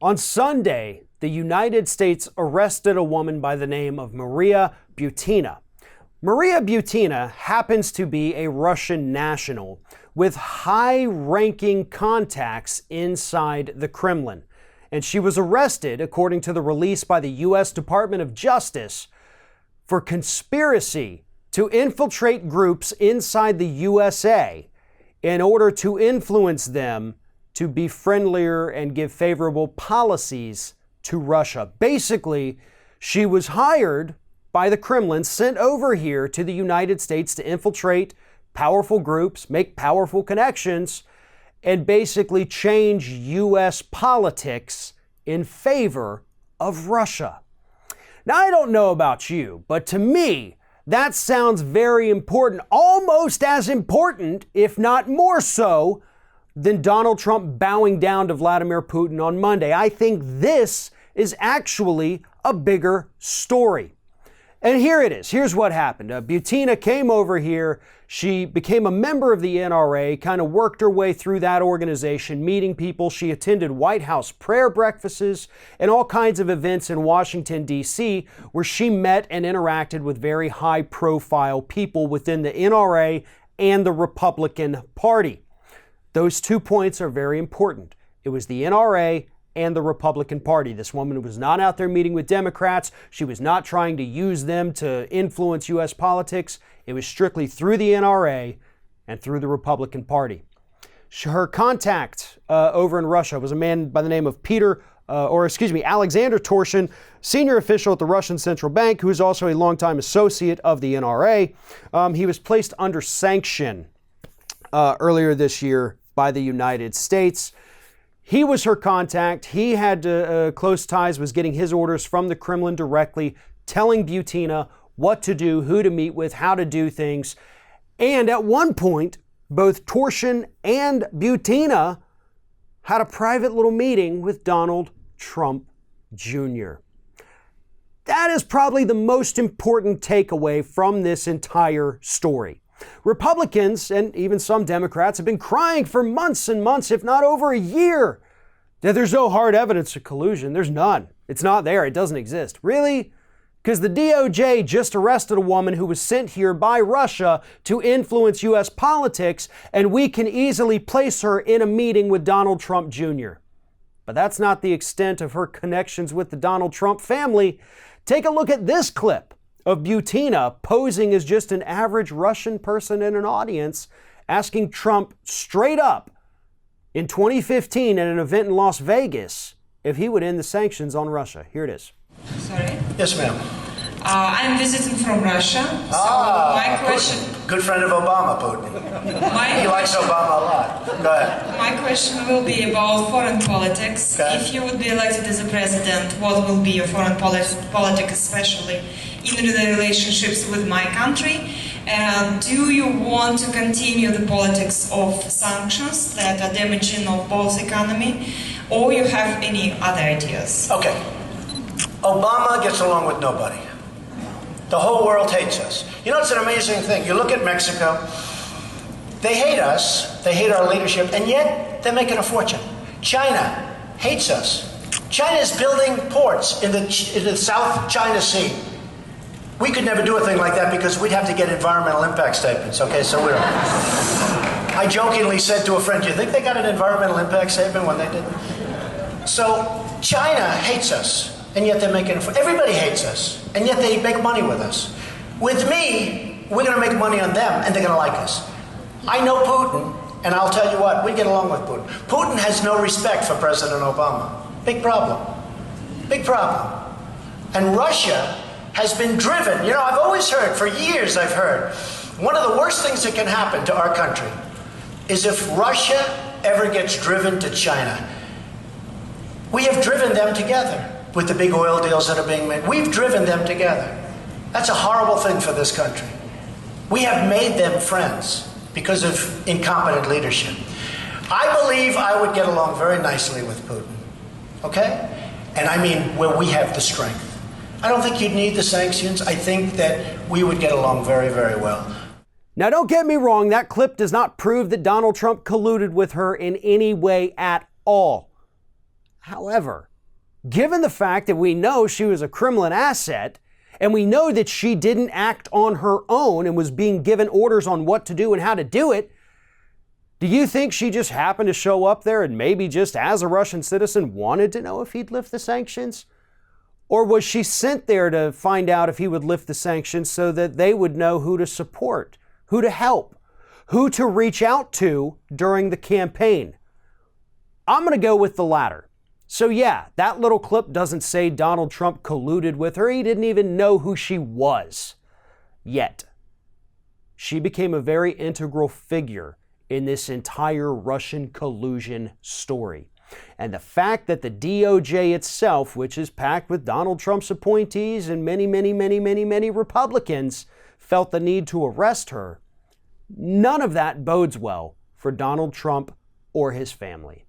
On Sunday, the United States arrested a woman by the name of Maria Butina. Maria Butina happens to be a Russian national with high-ranking contacts inside the Kremlin. And she was arrested, according to the release by the U.S. Department of Justice, for conspiracy to infiltrate groups inside the USA in order to influence them to be friendlier and give favorable policies to Russia. Basically, she was hired by the Kremlin, sent over here to the United States to infiltrate powerful groups, make powerful connections, and basically change U.S. politics in favor of Russia. Now, I don't know about you, but to me, that sounds very important, almost as important, if not more so, than Donald Trump bowing down to Vladimir Putin on Monday. I think this is actually a bigger story. And here it is. Here's what happened. Butina came over here. She became a member of the NRA, kind of worked her way through that organization, meeting people. She attended White House prayer breakfasts and all kinds of events in Washington, D.C., where she met and interacted with very high-profile people within the NRA and the Republican Party. Those 2 points are very important. It was the NRA and the Republican Party. This woman was not out there meeting with Democrats. She was not trying to use them to influence U.S. politics. It was strictly through the NRA and through the Republican Party. Her contact over in Russia was a man by the name of Alexander Torshin, senior official at the Russian Central Bank, who is also a longtime associate of the NRA. He was placed under sanction earlier this year by the United States. He was her contact. He had close ties, was getting his orders from the Kremlin directly, telling Butina what to do, who to meet with, how to do things. And at one point, both Torshin and Butina had a private little meeting with Donald Trump Jr. That is probably the most important takeaway from this entire story. Republicans and even some Democrats have been crying for months and months, if not over a year, that there's no hard evidence of collusion. There's none. It's not there. It doesn't exist. Really? Because the DOJ just arrested a woman who was sent here by Russia to influence U.S. politics, and we can easily place her in a meeting with Donald Trump Jr. But that's not the extent of her connections with the Donald Trump family. Take a look at this clip of Butina posing as just an average Russian person in an audience, asking Trump straight up in 2015 at an event in Las Vegas if he would end the sanctions on Russia. Here it is. Sorry? Yes, ma'am. I'm visiting from Russia. So my question... Good friend of Obama, Putin. He likes Obama a lot. Go ahead. My question will be about foreign politics. Okay. If you would be elected as a president, what will be your foreign politics, especially in the relationships with my country? Do you want to continue the politics of sanctions that are damaging of both economy, or you have any other ideas? Okay. Obama gets along with nobody. The whole world hates us. You know, it's an amazing thing. You look at Mexico, they hate us, they hate our leadership, and yet they're making a fortune. China hates us. China is building ports in the South China Sea. We could never do a thing like that because we'd have to get environmental impact statements, okay? So I jokingly said to a friend, do you think they got an environmental impact statement when they did? So China hates us. And yet they're making it. Everybody hates us, and yet they make money with us. With me, we're going to make money on them, and they're going to like us. I know Putin, and I'll tell you what, we get along with Putin. Putin has no respect for President Obama. Big problem. Big problem. And Russia has been driven. You know, I've always heard, for years I've heard, one of the worst things that can happen to our country is if Russia ever gets driven to China. We have driven them together. With the big oil deals that are being made. We've driven them together. That's a horrible thing for this country. We have made them friends because of incompetent leadership. I believe I would get along very nicely with Putin, okay? And I mean where we have the strength. I don't think you'd need the sanctions. I think that we would get along very, very well. Now, don't get me wrong, that clip does not prove that Donald Trump colluded with her in any way at all. However, given the fact that we know she was a Kremlin asset, and we know that she didn't act on her own and was being given orders on what to do and how to do it, do you think she just happened to show up there and maybe just as a Russian citizen wanted to know if he'd lift the sanctions? Or was she sent there to find out if he would lift the sanctions so that they would know who to support, who to help, who to reach out to during the campaign? I'm going to go with the latter. So yeah, that little clip doesn't say Donald Trump colluded with her. He didn't even know who she was. Yet, she became a very integral figure in this entire Russian collusion story. And the fact that the DOJ itself, which is packed with Donald Trump's appointees and many Republicans, felt the need to arrest her, none of that bodes well for Donald Trump or his family.